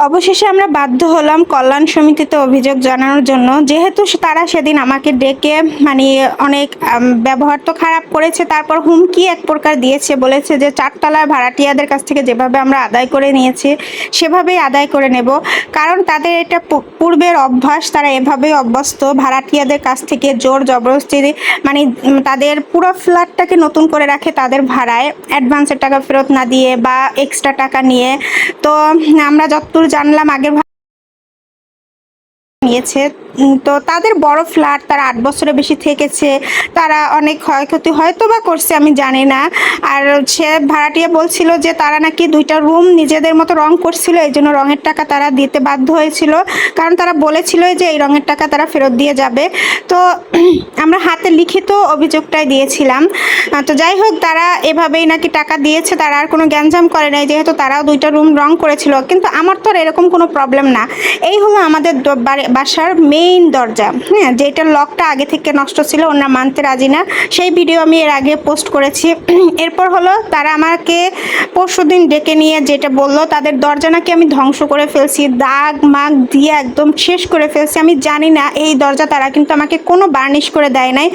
অবশেষে আমরা বাধ্য হলাম কল্যাণ সমিতিতে অভিযোগ জানানোর জন্য, যেহেতু তারা সেদিন আমাকে ডেকে মানে অনেক ব্যবহার তো খারাপ করেছে, তারপর হুমকি এক প্রকার দিয়েছে, বলেছে যে চারতলার ভাড়াটিয়াদের কাছ থেকে যেভাবে আমরা আদায় করে নিয়েছি সেভাবেই আদায় করে নেব। কারণ তাদের এটা পূর্বের অভ্যাস, তারা এভাবেই অভ্যস্ত ভাড়াটিয়াদের কাছ থেকে জোর জবরদস্তি মানে তাদের পুরো ফ্ল্যাটটাকে নতুন করে রাখে তাদের ভাড়ায়, অ্যাডভান্সের টাকা ফেরত না দিয়ে বা এক্সট্রা টাকা নিয়ে। তো আমরা যতদূর জানলাম আগের নিয়েছে। তো তাদের বড় ফ্ল্যাট, তারা 8 বছরের বেশি থেকেছে, তারা অনেক ক্ষয়ক্ষতি হয়তো বা করছে, আমি জানি না। আর সে ভাড়াটিয়া বলছিল যে তারা নাকি 2টা রুম নিজেদের মতো রং করছিল, এই জন্য রঙের টাকা তারা দিতে বাধ্য হয়েছিল, কারণ তারা বলেছিল যে এই রঙের টাকা তারা ফেরত দিয়ে যাবে। তো আমরা হাতে লিখিত অভিযোগটাই দিয়েছিলাম। তো যাই হোক, তারা এভাবেই নাকি টাকা দিয়েছে, তারা আর কোনো গ্যাঞ্জাম করে নাই, যেহেতু তারাও 2টা রুম রং করেছিল। কিন্তু আমার তো আর এরকম কোনো প্রবলেম না। এই হলো আমাদের বাসার মেইন দরজা, হ্যাঁ, যেটার লকটা আগে থেকে নষ্ট ছিল, ওনারা মানতে রাজি না। সেই ভিডিও আমি এর আগে পোস্ট করেছি। এরপর হলো তারা আমাকে পরশুদিন ডেকে নিয়ে যেটা বললো, তাদের দরজা নাকি আমি ধ্বংস করে ফেলছি, দাগ মাগ দিয়ে একদম শেষ করে ফেলছি। আমি জানি না এই দরজা তারা কিন্তু আমাকে কোনো বার্নিশ করে দেয় নাই।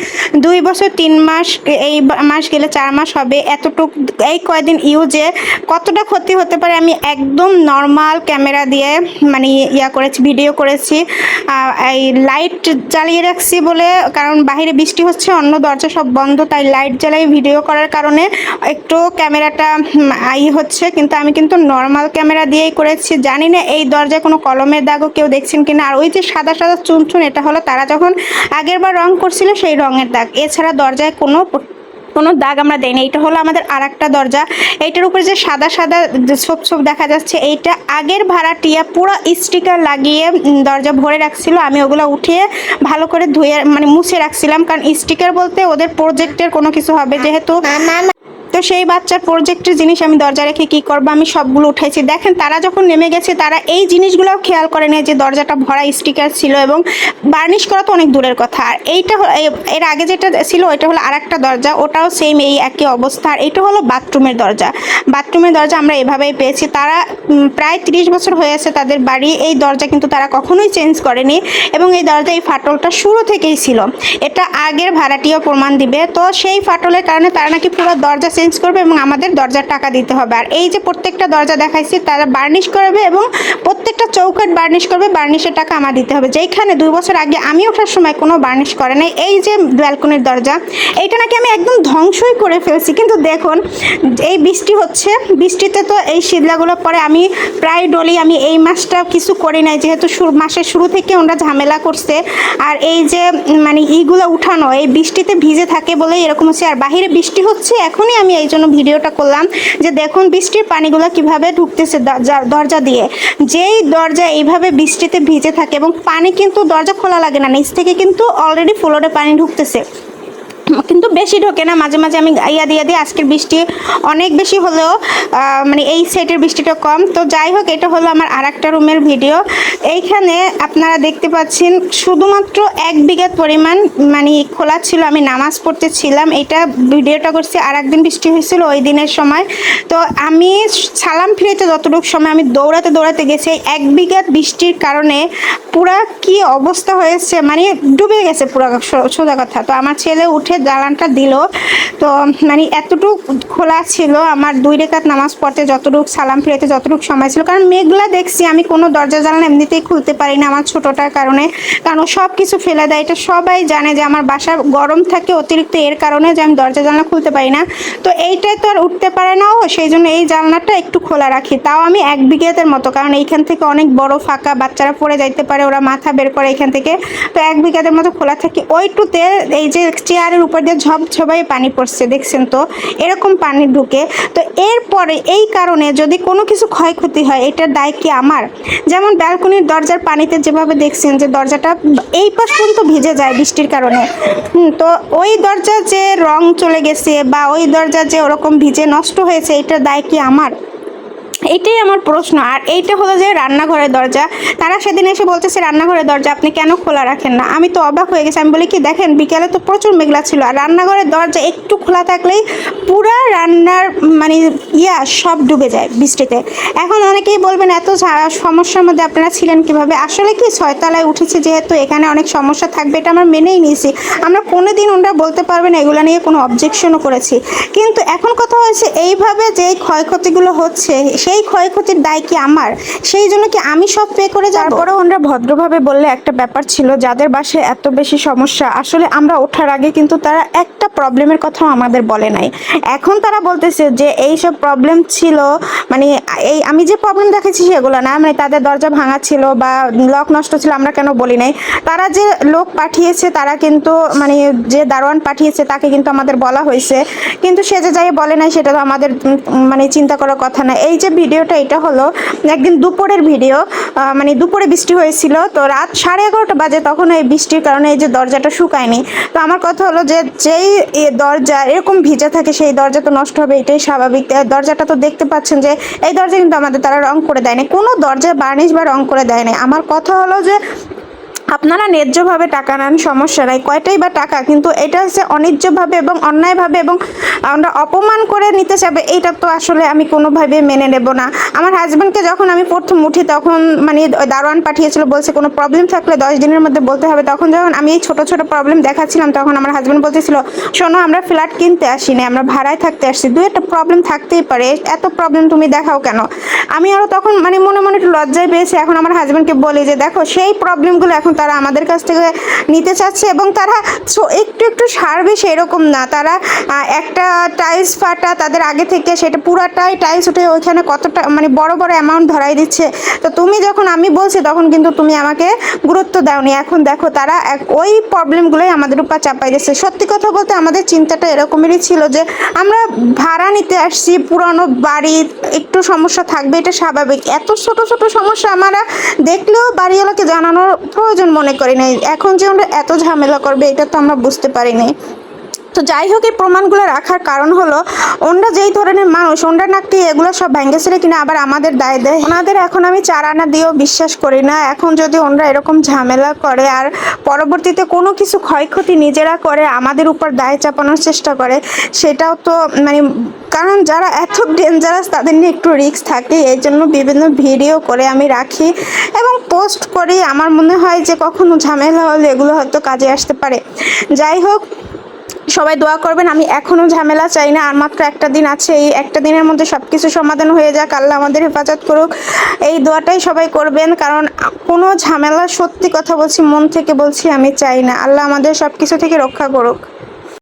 2 বছর 3 মাস, এই মাস গেলে 4 মাস হবে, এতটুক এই কয়দিন ইউজে কতটা ক্ষতি হতে পারে আমি একদম নর্মাল ক্যামেরা দিয়ে মানে করেছি, ভিডিও করেছি। এই লাইট জ্বালিয়ে রাখছি বলে, কারণ বাইরে বৃষ্টি হচ্ছে, অন্য দরজা সব বন্ধ, তাই লাইট জ্বালিয়ে ভিডিও করার কারণে একটু ক্যামেরাটা হচ্ছে, কিন্তু আমি কিন্তু নর্মাল ক্যামেরা দিয়েই করেছি। জানি না এই দরজায় কোনো কলমের দাগও কেউ দেখছেন কিনা। আর ওই যে সাদা সাদা চুন, এটা হলো তারা যখন আগের বার রং করছিল সেই রঙের দাগ, এছাড়া দরজায় কোনো দাগ আমরা দেয়নি। এইটা হলো আমাদের আর একটা দরজা, এইটার উপরে যে সাদা সাদা ছোপ দেখা যাচ্ছে, এইটা আগের ভাড়াটিয়া পুরো স্টিকার লাগিয়ে দরজা ভরে রাখছিল। আমি ওগুলো উঠিয়ে ভালো করে ধুয়ে মানে মুছে রাখছিলাম, কারণ স্টিকার বলতে ওদের প্রজেক্টের কোনো কিছু হবে, যেহেতু তো সেই বাচ্চার প্রজেক্টের জিনিস আমি দরজা রেখে কি করবো, আমি সবগুলো উঠাইছি। দেখেন তারা যখন নেমে গেছে, তারা এই জিনিসগুলোও খেয়াল করে নেয় যে দরজাটা ভরা স্টিকার ছিল, এবং বার্নিশ করা তো অনেক দূরের কথা। আর এইটা এর আগে যেটা ছিল ওইটা হলো আর একটা দরজা, ওটাও সেম এই একই অবস্থা। আর এটা হলো বাথরুমের দরজা আমরা এভাবেই পেয়েছি। তারা প্রায় 30 বছর হয়েছে তাদের বাড়ি, এই দরজা কিন্তু তারা কখনোই চেঞ্জ করেনি, এবং এই দরজা এই ফাটলটা শুরু থেকেই ছিল, এটা আগের ভাড়াটিও প্রমাণ দিবে। তো সেই ফাটলের কারণে তারা নাকি পুরো দরজা চেঞ্জ করবে এবং আমাদের দরজার টাকা দিতে হবে। আর এই যে প্রত্যেকটা দরজা দেখাইছি তারা বার্নিশ করবে, এবং প্রত্যেকটা চৌকাট বার্নিশ করবে, বার্নিশের টাকা আমার দিতে হবে, যেইখানে 2 বছর আগে আমি ওঠার সময় কোনো বার্নিশ করে নাই। এই যে ব্যালকনির দরজা, এইটা নাকি আমি একদম ধ্বংসই করে ফেলছি। কিন্তু দেখুন, এই বৃষ্টি হচ্ছে, বৃষ্টিতে তো এই শীতলাগুলো পরে আমি প্রায় ডলি, আমি এই মাসটা কিছু করি নাই, যেহেতু মাসের শুরু থেকে ওরা ঝামেলা করছে। আর এই যে মানে ইগুলো উঠানো এই বৃষ্টিতে ভিজে থাকে বলে এরকম হচ্ছে। আর বাহিরে বৃষ্টি হচ্ছে, এখনই আমি এই জন্য ভিডিওটা করলাম যে দেখুন বৃষ্টির পানিগুলো কিভাবে ঢুকতেছে দরজা দিয়ে। যেই দরজা এইভাবে বৃষ্টিতে ভিজে থাকে, এবং পানি কিন্তু দরজা খোলা লাগে না, নিচ থেকে কিন্তু অলরেডি ফ্লোরে পানি ঢুকতেছে, কিন্তু বেশি ঢোকে না, মাঝে মাঝে আমি দিয়ে আজকের বৃষ্টি অনেক বেশি হলেও মানে এই সাইডের বৃষ্টিটা কম। তো যাই হোক, এটা হলো আমার আর একটা রুমের ভিডিও। এইখানে আপনারা দেখতে পাচ্ছেন শুধুমাত্র 1 বিঘা পরিমাণ মানে খোলা ছিল, আমি নামাজ পড়তে ছিলাম, এটা ভিডিওটা করছি। আর একদিন বৃষ্টি হয়েছিল ওই দিনের সময়, তো আমি সালাম ফিরেতে যতটুকু সময় আমি দৌড়াতে গেছি, 1 বিঘা বৃষ্টির কারণে পুরা কি অবস্থা হয়েছে, মানে ডুবে গেছে পুরো, সোজা কথা। তো আমার ছেলে উঠে জ্বালানটা দিল, তো মানে এতটুক খোলা ছিল আমার 2 রাকাত নামাজ পড়তে, যতটুক সালাম ফিরাতে যতটুক সময় ছিল। কারণ মেঘলা দেখছি, আমি কোনো দরজা জানালা এমনিতেই খুলতে পারি না আমার ছোটোটার কারণে, কারণ ও সব কিছু ফেলে দেয়। এটা সবাই জানে যে আমার বাসা গরম থাকে অতিরিক্ত, এর কারণে যে আমি দরজা জানলা খুলতে পারি না। তো এইটাই তো আর উঠতে পারে না ও, সেই জন্য এই জানলাটা একটু খোলা রাখি, তাও আমি 1 বিঘাতের মতো, কারণ এইখান থেকে অনেক বড় ফাঁকা, বাচ্চারা পড়ে যাইতে পারে, ওরা মাথা বের করে এখান থেকে। তো 1 বিঘাতের মতো খোলা থাকে। ওইটুতে এই যে চেয়ারের উপর দিয়ে ঝবঝবাই পানি পড়ছে, দেখছেন তো এরকম পানি ঢুকে। তো এরপরে এই কারণে যদি কোনো কিছু ক্ষয়ক্ষতি হয়, এটার দায় কি আমার? যেমন ব্যালকনির দরজার পানিতে যেভাবে দেখছেন যে দরজাটা এই পাশ পর্যন্ত ভিজে যায় বৃষ্টির কারণে, তো ওই দরজা যে রং চলে গেছে বা ওই দরজা যে ওরকম ভিজে নষ্ট হয়েছে, এটার দায় কি আমার? এইটাই আমার প্রশ্ন। আর এইটা হলো যে রান্নাঘরের দরজা, তারা সেদিন এসে বলতেছে রান্নাঘরের দরজা আপনি কেন খোলা রাখেন না। আমি তো অবাক হয়ে গেছি। আমি বলি কি দেখেন বিকেলে তো প্রচুর মেঘলা ছিল, আর রান্নাঘরের দরজা একটু খোলা থাকলেই পুরা রান্নার মানে সব ডুবে যায় বৃষ্টিতে। এখন অনেকেই বলবেন এত সমস্যার মধ্যে আপনারা ছিলেন কিভাবে। আসলে কি ছয়তলায় উঠেছে যেহেতু এখানে অনেক সমস্যা থাকবে, এটা আমরা মেনেই নিয়েছি। আমরা কোনোদিন ওনারা বলতে পারবেন এগুলো নিয়ে কোনো অবজেকশনও করেছি। কিন্তু এখন কথা হয়েছে এইভাবে যে ক্ষয়ক্ষতিগুলো হচ্ছে সেই ক্ষয়ক্ষতির দায় কি আমার? সেই জন্য কি আমি সব পে করে যাব? তারপরে ওনারা ভদ্রভাবে বললে একটা ব্যাপার ছিল, যাদের বাসায় এত বেশি সমস্যা আসলে আমরা ওঠার আগে কিন্তু তারা একটা প্রবলেমের কথাও আমাদের বলে নাই। এখন তারা বলতেছে যে এই সব প্রবলেম ছিল, মানে এই আমি যে প্রবলেম দেখেছি সেগুলো না, মানে তাদের দরজা ভাঙা ছিল বা লক নষ্ট ছিল আমরা কেন বলি নাই। তারা যে লোক পাঠিয়েছে তারা কিন্তু মানে যে দারোয়ান পাঠিয়েছে তাকে কিন্তু আমাদের বলা হয়েছে, কিন্তু সে যে যাই বলে নাই সেটা তো আমাদের মানে চিন্তা করার কথা না। এই যে ভিডিওটা এটা হলো একদিন দুপুরের ভিডিও, মানে দুপুরে বৃষ্টি হয়েছিল, তো রাত 11:30 বাজে, তখন এই বৃষ্টির কারণে এই যে দরজাটা শুকায়নি। তো আমার কথা হলো যে যেই দরজা এরকম ভিজে থাকে সেই দরজা তো নষ্ট হবে, এটাই স্বাভাবিক। দরজাটা তো দেখতে পাচ্ছেন যে এই দরজা কিন্তু আমাদের তারা রং করে দেয়নি, কোনো দরজা বার্নিশ বা রং করে দেয়নি। আমার কথা হলো যে আপনারা ন্যায্যভাবে টাকা নেন, সমস্যা নাই, কয়টাই বা টাকা, কিন্তু এটা হচ্ছে অন্যায্যভাবে এবং অন্যায়ভাবে এবং আমরা অপমান করে নিতে চাবে, এইটা তো আসলে আমি কোনোভাবে মেনে নেব না। আমার হাজব্যান্ডকে যখন আমি প্রথম উঠি তখন মানে দারোয়ান পাঠিয়েছিল, বলছে কোনো প্রবলেম থাকলে 10 দিনের মধ্যে বলতে হবে। তখন যখন আমি এই ছোট ছোট প্রবলেম দেখাচ্ছিলাম তখন আমার হাজব্যান্ড বলতেছিল শোনো আমরা ফ্ল্যাট কিনতে আসিনি, আমরা ভাড়ায় থাকতে আসছি, দু একটা প্রবলেম থাকতেই পারে, এত প্রবলেম তুমি দেখাও কেন। আমি আরও তখন মানে মনে মনে একটু লজ্জায় পেয়েছি। এখন আমার হাজব্যান্ডকে বলি যে দেখো সেই প্রবলেমগুলো এখন তারা আমাদের কাছ থেকে নিতে চাচ্ছে, এবং তারা একটু একটু সারবে সেরকম না। তারা একটা টাইলস ফাটা তাদের আগে থেকে সেটা পুরাটাই টাইলস উঠে ওইখানে কতটা মানে বড় বড় অ্যামাউন্ট ধরাই দিচ্ছে। তো তুমি যখন আমি বলছি তখন কিন্তু তুমি আমাকে গুরুত্ব দাওনি, এখন দেখো তারা ওই প্রবলেমগুলোই আমাদের উপর চাপাই দিচ্ছে। সত্যি কথা বলতে আমাদের চিন্তাটা এরকমই ছিল যে আমরা ভাড়া নিতে আসছি, পুরানো বাড়ি, একটু সমস্যা থাকবে এটা স্বাভাবিক। এত ছোট ছোট সমস্যা আমরা দেখলেও বাড়িওয়ালাকে জানানোর প্রয়োজন মনে করি নাই, এখন যে আমরা এত ঝামেলা করবে এটা তো আমরা বুঝতে পারিনি। তো যাই হোক এই প্রমাণগুলো রাখার কারণ হলো ওনরা যেই ধরনের মানুষ, ওনরা নাকি এগুলো সব ভেঙেছিল কিনা আবার আমাদের দায় দেয়। ওনাদের এখন আমি 4 আনা দিয়েও বিশ্বাস করি না। এখন যদি ওনরা এরকম ঝামেলা করে আর পরবর্তীতে কোনো কিছু ক্ষয়ক্ষতি নিজেরা করে আমাদের উপর দায় চাপানোর চেষ্টা করে, সেটাও তো মানে কারণ যারা এত ডেঞ্জারাস তাদের নিয়ে একটু রিস্ক থাকে, এই জন্য বিভিন্ন ভিডিও করে আমি রাখি এবং পোস্ট করি। আমার মনে হয় যে কখনো ঝামেলা হলে এগুলো হয়তো কাজে আসতে পারে। যাই হোক সবাই দোয়া করবেন, আমি এখনও ঝামেলা চাই না, আর মাত্র একটা দিন আছে, এই একটা দিনের মধ্যে সব কিছু সমাধান হয়ে যাক, আল্লাহ আমাদের হেফাজত করুক, এই দোয়াটাই সবাই করবেন। কারণ কোনো ঝামেলা, সত্যি কথা বলছি, মন থেকে বলছি, আমি চাই না। আল্লাহ আমাদের সব কিছু থেকে রক্ষা করুক।